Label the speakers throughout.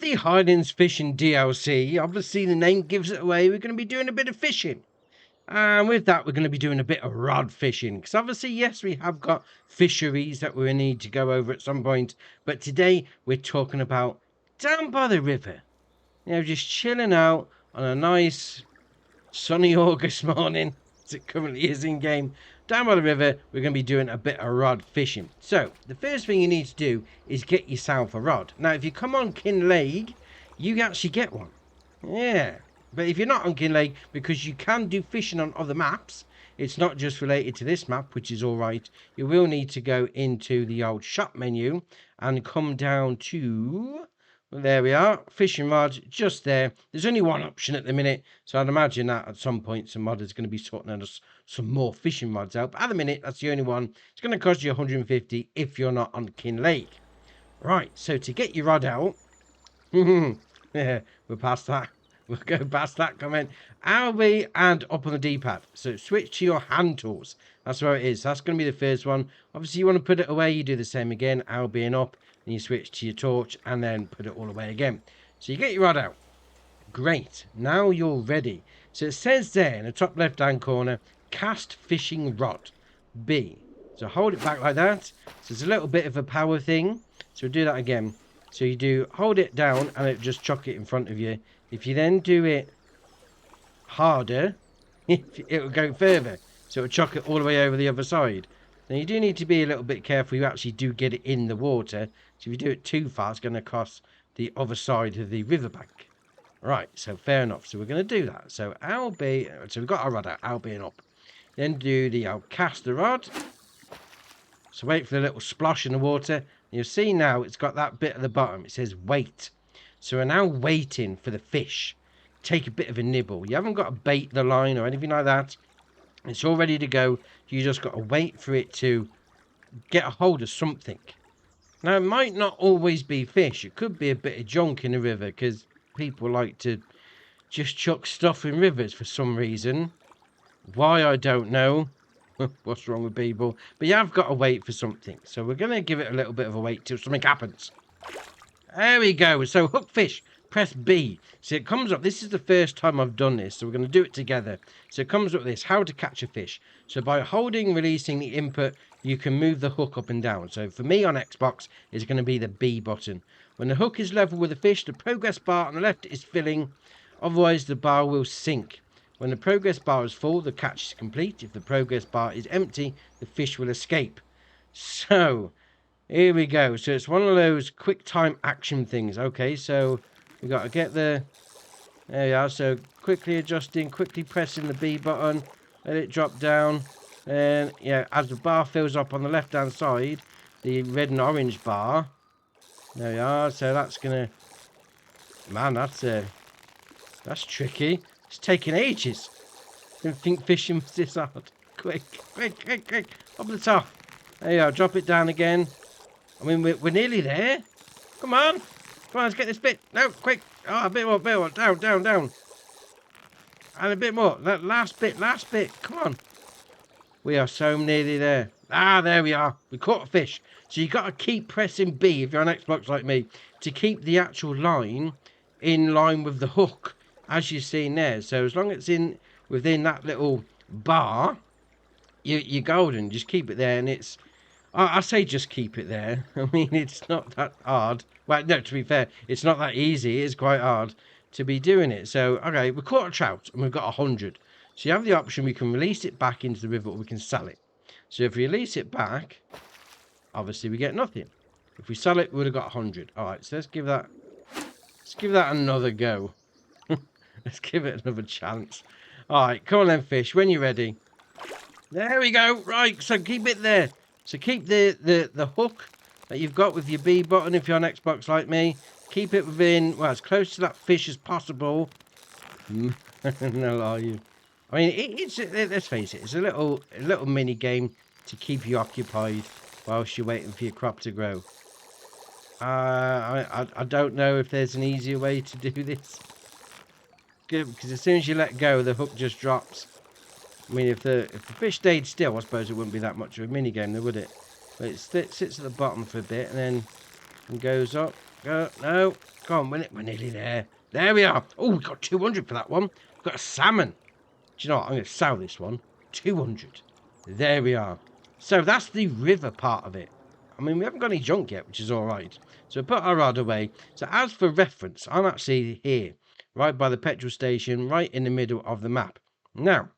Speaker 1: the Highlands Fishing DLC, obviously the name gives it away, we're going to be doing a bit of fishing. And with that, we're going to be doing a bit of rod fishing. Because obviously, yes, we have got fisheries that we need to go over at some point. But today, we're talking about down by the river. You know, just chilling out on a nice sunny August morning, as it currently is in game. Down by the river, we're going to be doing a bit of rod fishing. So, the first thing you need to do is get yourself a rod. Now, if you come on Kinlake, you actually get one. Yeah. But if you're not on Kinlake, because you can do fishing on other maps, it's not just related to this map, which is all right. You will need to go into the old shop menu and come down to... Well, there we are, fishing rods, just there. There's only one option at the minute, so I'd imagine that at some point some modders going to be sorting out some more fishing rods out. But at the minute, that's the only one. It's going to cost you 150 if you're not on Kinlake. Right, so to get your rod out, yeah, we're past that. We'll go past that comment. LB and up on the D-pad. So switch to your hand tools. That's where it is. That's going to be the first one. Obviously, you want to put it away. You do the same again. LB and up. And you switch to your torch and then put it all away again. So you get your rod out. Great. Now you're ready. So it says there in the top left-hand corner, cast fishing rod. B. So hold it back like that. So it's a little bit of a power thing. So we'll do that again. So you do hold it down and it just chuck it in front of you. If you then do it harder, it will go further. So it will chuck it all the way over the other side. Now you do need to be a little bit careful. You actually do get it in the water. So if you do it too far, it's going to cross the other side of the riverbank. Right, so fair enough. So we're going to do that. So LB, so we've got our rod out, LB and up. Then do the cast the rod. So wait for the little splosh in the water. You'll see now it's got that bit at the bottom. It says wait. So we're now waiting for the fish. Take a bit of a nibble. You haven't got to bait the line or anything like that. It's all ready to go. You just got to wait for it to get a hold of something. Now, it might not always be fish. It could be a bit of junk in the river because people like to just chuck stuff in rivers for some reason. Why, I don't know. What's wrong with people? But you have got to wait for something. So we're going to give it a little bit of a wait till something happens. There we go. So hook fish. Press B. So it comes up. This is the first time I've done this. So we're going to do it together. So it comes up with this. How to catch a fish. So by holding, releasing the input, you can move the hook up and down. So for me on Xbox, it's going to be the B button. When the hook is level with the fish, the progress bar on the left is filling. Otherwise, the bar will sink. When the progress bar is full, the catch is complete. If the progress bar is empty, the fish will escape. So, here we go. So it's one of those quick time action things. Okay, so we got to get the... There we are. So quickly adjusting, quickly pressing the B button. Let it drop down. And yeah, as the bar fills up on the left-hand side, the red and orange bar. There we are. So that's going to... Man, that's tricky. It's taking ages. Didn't think fishing was this hard. Quick, quick, quick, quick. Up the top. There you go. Drop it down again. I mean, we're nearly there. Come on. Come on, let's get this bit. No, quick. Oh, a bit more, bit more. Down, down, down. And a bit more. That last bit, last bit. Come on. We are so nearly there. Ah, there we are. We caught a fish. So you've got to keep pressing B if you're on Xbox like me to keep the actual line in line with the hook, as you've seen there. So as long as it's within that little bar, you're golden. Just keep it there, and it's... I say just keep it there. I mean, it's not that hard. Well, no, to be fair, it's not that easy. It is quite hard to be doing it. So, okay, we caught a trout, and we've got 100. So you have the option, we can release it back into the river, or we can sell it. So if we release it back, obviously we get nothing. If we sell it, we would have got 100. All right, so let's give that another go. Let's give it another chance. All right, come on then, fish, when you're ready. There we go. Right, so keep it there. So keep the hook that you've got with your B button if you're on Xbox like me. Keep it within, well, as close to that fish as possible. No, are you? I mean, let's face it, it's a little mini game to keep you occupied whilst you're waiting for your crop to grow. I don't know if there's an easier way to do this. Good, because as soon as you let go, the hook just drops. I mean, if the fish stayed still, I suppose it wouldn't be that much of a mini game, though, would it? But it sits at the bottom for a bit and then goes up. No. Come on, we're nearly there. There we are. Oh, we got 200 for that one. We've got a salmon. Do you know what? I'm going to sell this one. 200. There we are. So that's the river part of it. I mean, we haven't got any junk yet, which is all right. So we put our rod away. So as for reference, I'm actually here, right by the petrol station, right in the middle of the map. Now,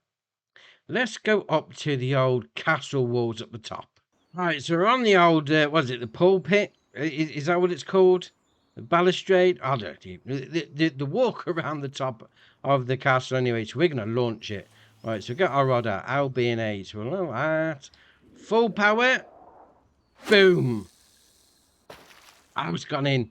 Speaker 1: let's go up to the old castle walls at the top. Right, so we're on the old, what is it, the pulpit? Is that what it's called? The balustrade? I don't know. The walk around the top of the castle anyway, so we're going to launch it. Right, so we got our rod out, L, B, and A. So we'll at full power. Boom. Oh, it's gone in.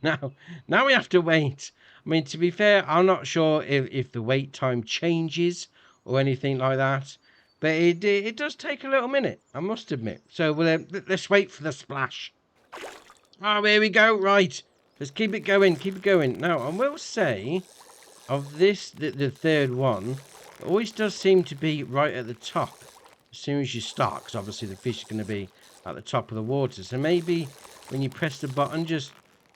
Speaker 1: Now we have to wait. I mean, to be fair, I'm not sure if the wait time changes or anything like that. But it does take a little minute, I must admit. So let's wait for the splash. Oh, here we go. Right. Let's keep it going. Keep it going. Now, I will say, of this, the third one, it always does seem to be right at the top. As soon as you start, because obviously the fish is going to be at the top of the water. So maybe when you press the button, just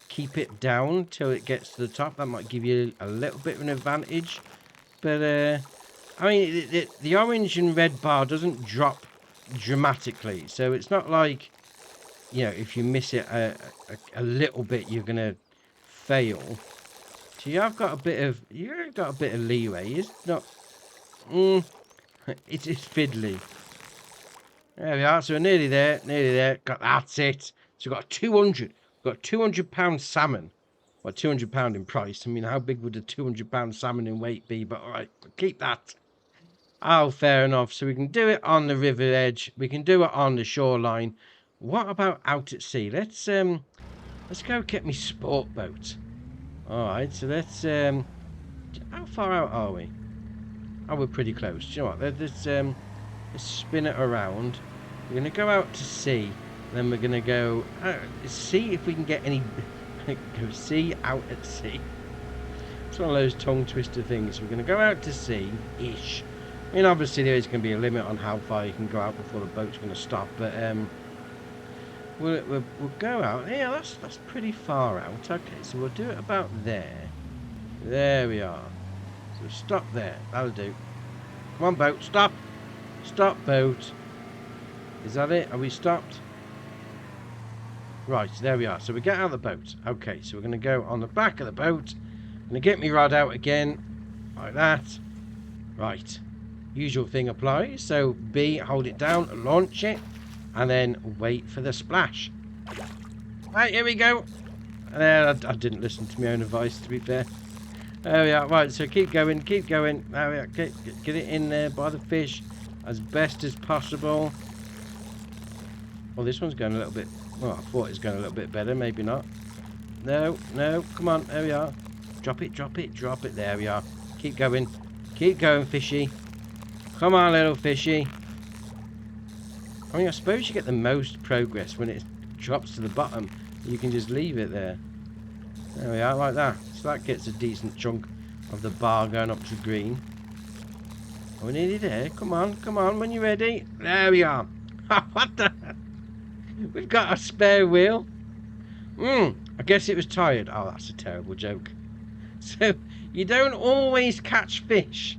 Speaker 1: keep it down till it gets to the top. That might give you a little bit of an advantage. But, I mean, the orange and red bar doesn't drop dramatically. So it's not like, you know, if you miss it a little bit, you're going to fail. So you've got a bit of leeway. It's not, it's fiddly. There we are. So we're nearly there. That's it. So we've got 200. We've got £200 salmon. Well, £200 in price. I mean, how big would a £200 salmon in weight be? But all right, we'll keep that. Oh, fair enough. So we can do it on the river edge. We can do it on the shoreline. What about out at sea? Let's go get me sport boat. All right. So let's how far out are we? Oh, we're pretty close. Do you know what? Let's spin it around. We're gonna go out to sea. Then we're gonna go see if we can get any. Go see out at sea. It's one of those tongue twister things. We're gonna go out to sea ish. I mean, obviously there is going to be a limit on how far you can go out before the boat's going to stop, but we'll go out. Yeah, that's pretty far out. Okay, so we'll do it about there. There we are. So stop there. That'll do. Come on, boat. Stop. Stop, boat. Is that it? Are we stopped? Right, there we are. So we get out of the boat. Okay, so we're going to go on the back of the boat. I'm going to get me rod out again. Like that. Right. Usual thing applies. So B, hold it down, launch it, and then wait for the splash. Right, here we go. I didn't listen to my own advice, to be fair. There we are. Right, so keep going, keep going. There we are. Get it in there by the fish as best as possible. Well, this one's going a little bit. Well, I thought it was going a little bit better. Maybe not. No, come on. There we are. Drop it, drop it, drop it. There we are. Keep going, fishy. Come on, little fishy. I mean, I suppose you get the most progress when it drops to the bottom. You can just leave it there. There we are, like that. So that gets a decent chunk of the bar going up to green. We're nearly there. Come on, when you're ready. There we are. What the? We've got a spare wheel. I guess it was tired. Oh, that's a terrible joke. So, you don't always catch fish.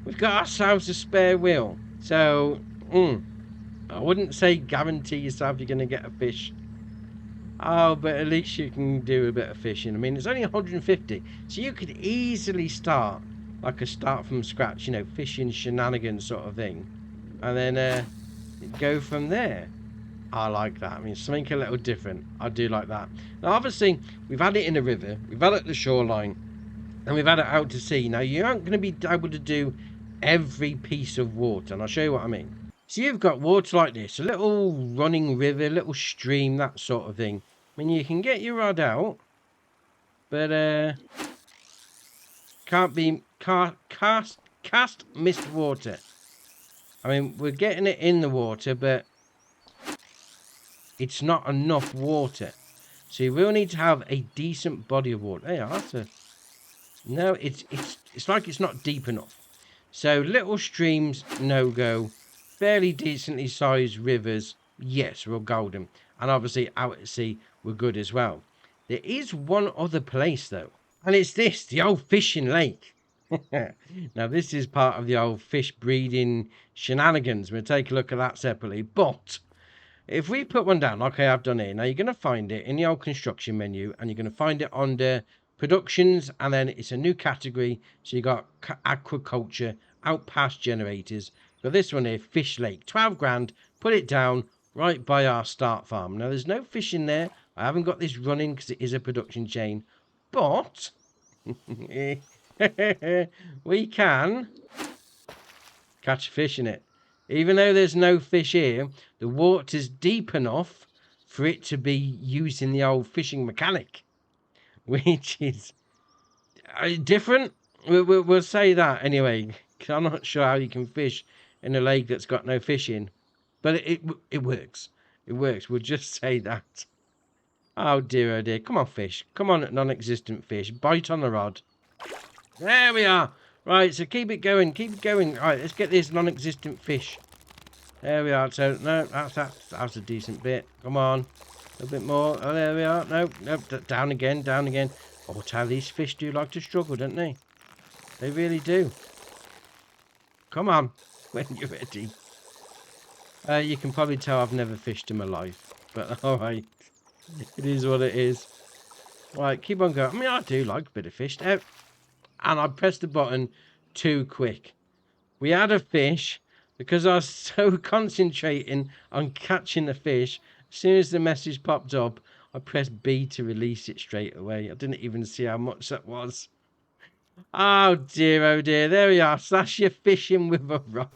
Speaker 1: We've got ourselves a spare wheel. So, I wouldn't say guarantee yourself you're going to get a fish. Oh, but at least you can do a bit of fishing. I mean, it's only 150. So you could easily start, like a start from scratch, you know, fishing shenanigans sort of thing. And then go from there. I like that. I mean, something a little different. I do like that. Now, obviously, we've had it in the river. We've had it at the shoreline. And we've had it out to sea. Now, you aren't going to be able to do every piece of water, and I'll show you what I mean. So you've got water like this, a little running river, little stream, that sort of thing. I mean, you can get your rod out, but can't be cast missed water. I mean, we're getting it in the water, but it's not enough water. So you will need to have a decent body of water. Hey, no, it's like it's not deep enough. So little streams, no go. Fairly decently sized rivers, yes, we're golden. And obviously out at sea, we're good as well. There is one other place though, and it's this, the old fishing lake. Now this is part of the old fish breeding shenanigans. We'll take a look at that separately. But if we put one down, like I have done here, now you're going to find it in the old construction menu, and you're going to find it under productions, and then it's a new category. So you got aquaculture, outpass generators. Got this one here, fish lake, 12 grand. Put it down right by our start farm. Now there's no fish in there. I haven't got this running because it is a production chain, but we can catch fish in it. Even though there's no fish here, the water's deep enough for it to be using the old fishing mechanic, which is different. We'll say that anyway, because I'm not sure how you can fish in a lake that's got no fish in, but it works. It works. We'll just say that. Oh dear, oh dear. Come on, fish. Come on, non-existent fish. Bite on the rod. There we are. Right, so keep it going. Keep it going. Right, let's get this non-existent fish. There we are. So, no, that's a decent bit. Come on. A little bit more. Oh, there we are. No, down again, down again. Oh, how these fish do like to struggle, don't they? They really do. Come on, when you're ready. You can probably tell I've never fished in my life. But, alright. It is what it is. Right, keep on going. I mean, I do like a bit of fish. And I pressed the button too quick. We had a fish because I was so concentrating on catching the fish. As soon as the message popped up, I pressed B to release it straight away. I didn't even see how much that was. Oh dear, there we are. Slash your fishing with a rod.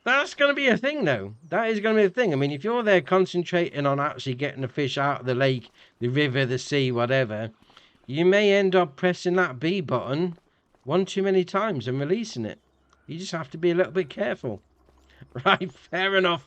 Speaker 1: That's going to be a thing, though. That is going to be a thing. I mean, if you're there concentrating on actually getting the fish out of the lake, the river, the sea, whatever, you may end up pressing that B button one too many times and releasing it. You just have to be a little bit careful. Right, fair enough.